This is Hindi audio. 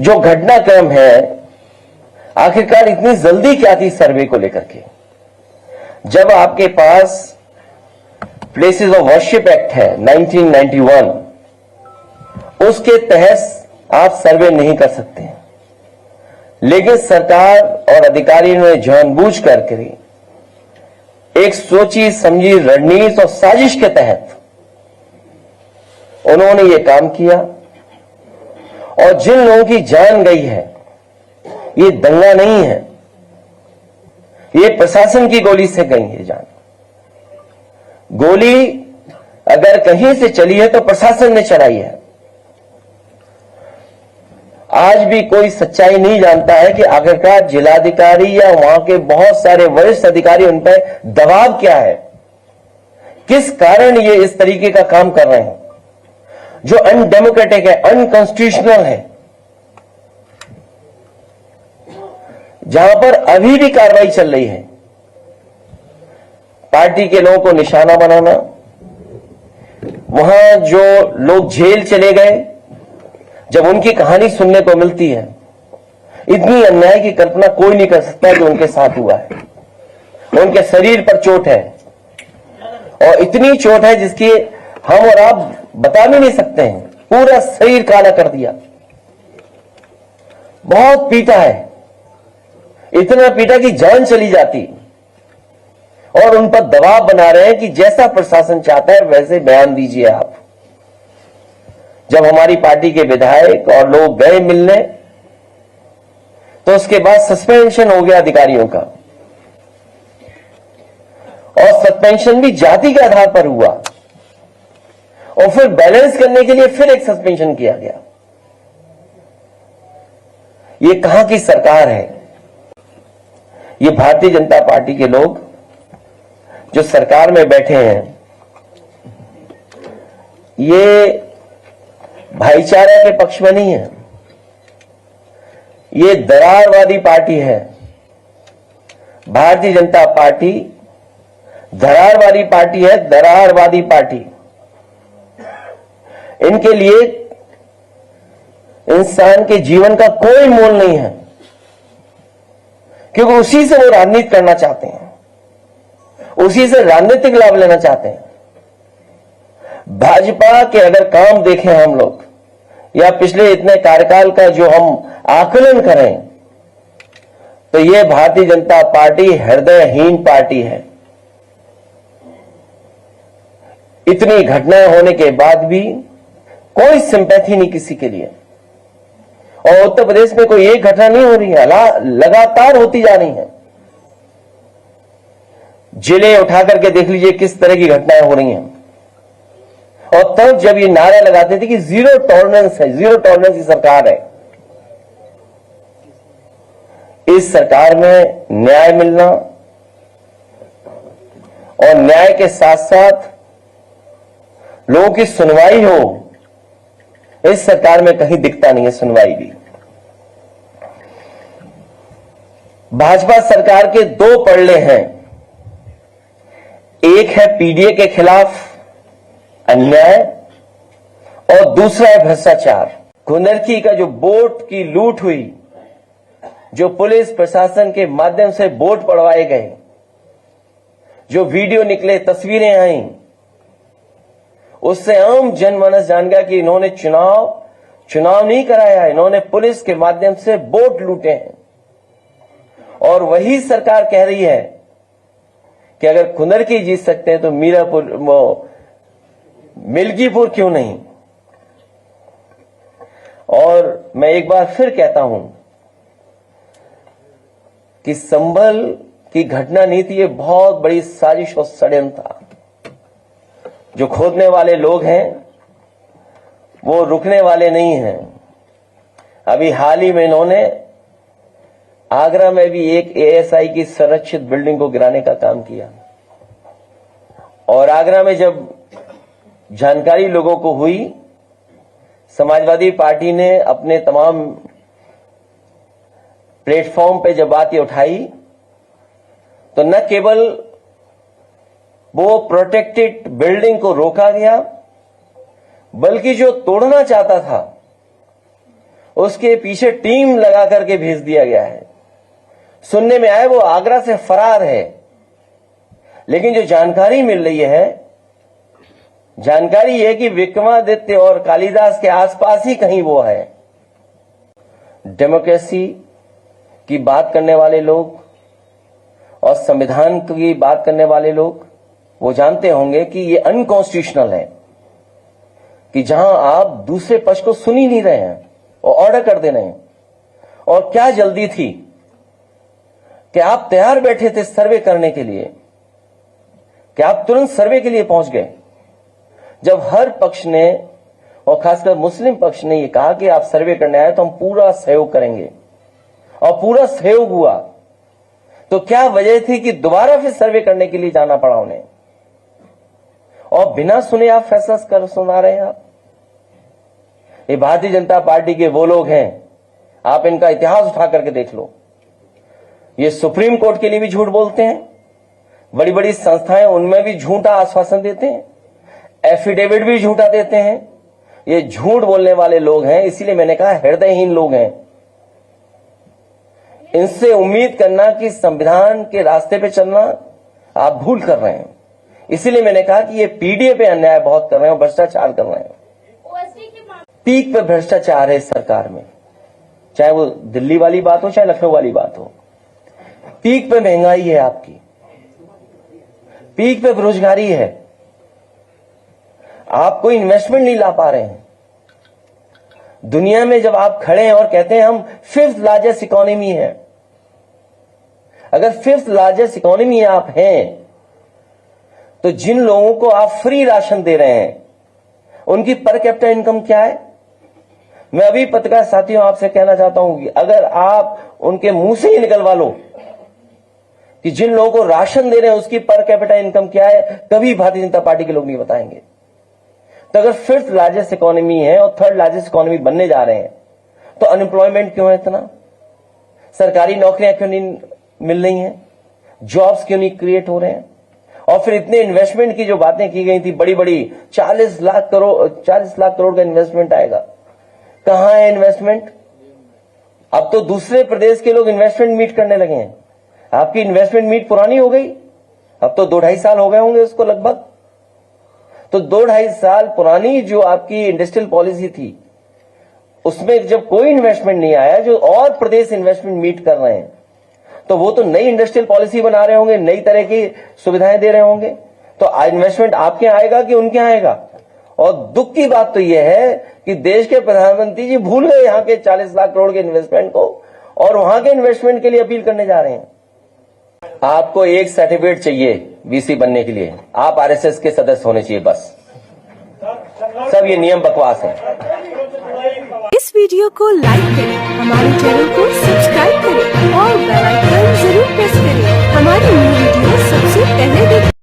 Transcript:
जो घटनाक्रम है, आखिरकार इतनी जल्दी क्या थी सर्वे को लेकर के? जब आपके पास प्लेसेस ऑफ वर्शिप एक्ट है 1991, उसके तहत आप सर्वे नहीं कर सकते हैं, लेकिन सरकार और अधिकारियों ने जानबूझ करके एक सोची समझी रणनीति और साजिश के तहत उन्होंने ये काम किया। और जिन लोगों की जान गई है, ये दंगा नहीं है, ये प्रशासन की गोली से गई है जान। गोली अगर कहीं से चली है तो प्रशासन ने चलाई है। आज भी कोई सच्चाई नहीं जानता है कि आखिरकार जिलाधिकारी या वहां के बहुत सारे वरिष्ठ अधिकारी उन पर दबाव क्या है, किस कारण ये इस तरीके का काम कर रहे हैं जो अनडेमोक्रेटिक है, अनकॉन्स्टिट्यूशनल है। जहां पर अभी भी कार्रवाई चल रही है, पार्टी के लोगों को निशाना बनाना, वहां जो लोग जेल चले गए, जब उनकी कहानी सुनने को मिलती है, इतनी अन्याय की कल्पना कोई नहीं कर सकता जो उनके साथ हुआ है। उनके शरीर पर चोट है, और इतनी चोट है जिसकी हम और आप बता भी नहीं सकते हैं। पूरा शरीर काला कर दिया, बहुत पीटा है, इतना पीटा कि जान चली जाती, और उन पर दबाव बना रहे हैं कि जैसा प्रशासन चाहता है वैसे बयान दीजिए आप। जब हमारी पार्टी के विधायक और लोग गए मिलने, तो उसके बाद सस्पेंशन हो गया अधिकारियों का, और सस्पेंशन भी जाति के आधार पर हुआ, और फिर बैलेंस करने के लिए फिर एक सस्पेंशन किया गया। ये कहां की सरकार है? ये भारतीय जनता पार्टी के लोग जो सरकार में बैठे हैं, ये भाईचारा के पक्ष में नहीं है, ये दरारवादी पार्टी है। भारतीय जनता पार्टी दरारवादी पार्टी है, दरारवादी पार्टी। इनके लिए इंसान के जीवन का कोई मोल नहीं है, क्योंकि उसी से वो राजनीति करना चाहते हैं, उसी से राजनीतिक लाभ लेना चाहते हैं। भाजपा के अगर काम देखें हम लोग, या पिछले इतने कार्यकाल का जो हम आकलन करें, तो यह भारतीय जनता पार्टी हृदयहीन पार्टी है। इतनी घटनाएं होने के बाद भी कोई सिंपैथी नहीं किसी के लिए। और उत्तर प्रदेश में कोई एक घटना नहीं हो रही है, लगातार होती जा रही है। जिले उठा करके देख लीजिए किस तरह की घटनाएं हो रही हैं। और तब जब ये नारा लगाते थे कि जीरो टॉलरेंस है, जीरो टॉलरेंस की सरकार है, इस सरकार में न्याय मिलना और न्याय के साथ साथ लोगों की सुनवाई हो, इस सरकार में कहीं दिखता नहीं है सुनवाई भी। भाजपा सरकार के दो पड़ले हैं, एक है पीडीए के खिलाफ अन्याय और दूसरा है भ्रष्टाचार। कुनरकी का जो वोट की लूट हुई, जो पुलिस प्रशासन के माध्यम से वोट पड़वाए गए, जो वीडियो निकले, तस्वीरें आई, उससे आम जनमानस जान गया कि इन्होंने चुनाव नहीं कराया, इन्होंने पुलिस के माध्यम से वोट लूटे हैं। और वही सरकार कह रही है कि अगर कुनरकी जीत सकते हैं तो मिल्कीपुर क्यों नहीं। और मैं एक बार फिर कहता हूं कि संभल की घटना नहीं थी, ये बहुत बड़ी साजिश और षड्यंत्र था। जो खोदने वाले लोग हैं वो रुकने वाले नहीं हैं। अभी हाल ही में इन्होंने आगरा में भी एक एएसआई की संरक्षित बिल्डिंग को गिराने का काम किया। और आगरा में जब जानकारी लोगों को हुई, समाजवादी पार्टी ने अपने तमाम प्लेटफॉर्म पे जब बात ये उठाई, तो न केवल वो प्रोटेक्टेड बिल्डिंग को रोका गया, बल्कि जो तोड़ना चाहता था उसके पीछे टीम लगा करके भेज दिया गया है। सुनने में आया वो आगरा से फरार है, लेकिन जो जानकारी मिल रही है, जानकारी है कि विक्रमादित्य और कालिदास के आसपास ही कहीं वो है। डेमोक्रेसी की बात करने वाले लोग और संविधान की बात करने वाले लोग वो जानते होंगे कि ये अनकॉन्स्टिट्यूशनल है कि जहां आप दूसरे पक्ष को सुन ही नहीं रहे हैं और ऑर्डर कर दे रहे हैं। और क्या जल्दी थी कि आप तैयार बैठे थे सर्वे करने के लिए, कि आप तुरंत सर्वे के लिए पहुंच गए, जब हर पक्ष ने और खासकर मुस्लिम पक्ष ने यह कहा कि आप सर्वे करने आए तो हम पूरा सहयोग करेंगे, और पूरा सहयोग हुआ। तो क्या वजह थी कि दोबारा फिर सर्वे करने के लिए जाना पड़ा उन्हें, और बिना सुने आप फैसला कर सुना रहे हैं। आप ये भारतीय जनता पार्टी के वो लोग हैं, आप इनका इतिहास उठा करके देख लो। ये सुप्रीम कोर्ट के लिए भी झूठ बोलते हैं, बड़ी बड़ी संस्थाएं उनमें भी झूठा आश्वासन देते हैं, एफिडेविट भी झूठा देते हैं। ये झूठ बोलने वाले लोग हैं, इसीलिए मैंने कहा हृदयहीन लोग हैं। इनसे उम्मीद करना कि संविधान के रास्ते पे चलना आप भूल कर रहे हैं। इसीलिए मैंने कहा कि ये पीडीए पे अन्याय बहुत कर रहे हैं, भ्रष्टाचार कर रहे हैं। पीक पे भ्रष्टाचार है सरकार में, चाहे वो दिल्ली वाली बात हो चाहे लखनऊ वाली बात हो। पीक पे महंगाई है आपकी, पीक पे बेरोजगारी है, आप कोई इन्वेस्टमेंट नहीं ला पा रहे हैं। दुनिया में जब आप खड़े हैं और कहते हैं हम 5th लार्जेस्ट इकोनॉमी है, अगर 5th लार्जेस्ट इकोनॉमी आप हैं तो जिन लोगों को आप फ्री राशन दे रहे हैं उनकी पर कैपिटा इनकम क्या है? मैं अभी पत्रकार साथियों आपसे कहना चाहता हूं कि अगर आप उनके मुंह से ही निकलवा लो कि जिन लोगों को राशन दे रहे हैं उसकी पर कैपिटा इनकम क्या है, कभी भारतीय जनता पार्टी के लोग नहीं बताएंगे। तो अगर 5th लार्जेस्ट इकोनॉमी है और 3rd लार्जेस्ट इकोनॉमी बनने जा रहे हैं तो अनएम्प्लॉयमेंट क्यों है इतना? सरकारी नौकरियां क्यों नहीं मिल रही हैं? जॉब्स क्यों नहीं क्रिएट हो रहे हैं? और फिर इतने इन्वेस्टमेंट की जो बातें की गई थी, बड़ी बड़ी 40 लाख करोड़ का इन्वेस्टमेंट आएगा, कहां है इन्वेस्टमेंट? अब तो दूसरे प्रदेश के लोग इन्वेस्टमेंट मीट करने लगे हैं। आपकी इन्वेस्टमेंट मीट पुरानी हो गई, अब तो 2-2.5 साल हो गए होंगे उसको लगभग। तो 2-2.5 साल पुरानी जो आपकी इंडस्ट्रियल पॉलिसी थी उसमें जब कोई इन्वेस्टमेंट नहीं आया, जो और प्रदेश इन्वेस्टमेंट मीट कर रहे हैं, तो वो तो नई इंडस्ट्रियल पॉलिसी बना रहे होंगे, नई तरह की सुविधाएं दे रहे होंगे। तो इन्वेस्टमेंट आपके आएगा कि उनके आएगा? और दुख की बात तो यह है कि देश के प्रधानमंत्री जी भूल गए यहां के 40 लाख करोड़ के इन्वेस्टमेंट को और वहां के इन्वेस्टमेंट के लिए अपील करने जा रहे हैं। आपको एक सर्टिफिकेट चाहिए वीसी बनने के लिए, आप आरएसएस के सदस्य होने चाहिए, बस। सब ये नियम बकवास है। इस वीडियो को लाइक करें, हमारे चैनल को सब्सक्राइब करें और बेल आइकन जरूर प्रेस करें। हमारी न्यू वीडियो सबसे पहले देखें।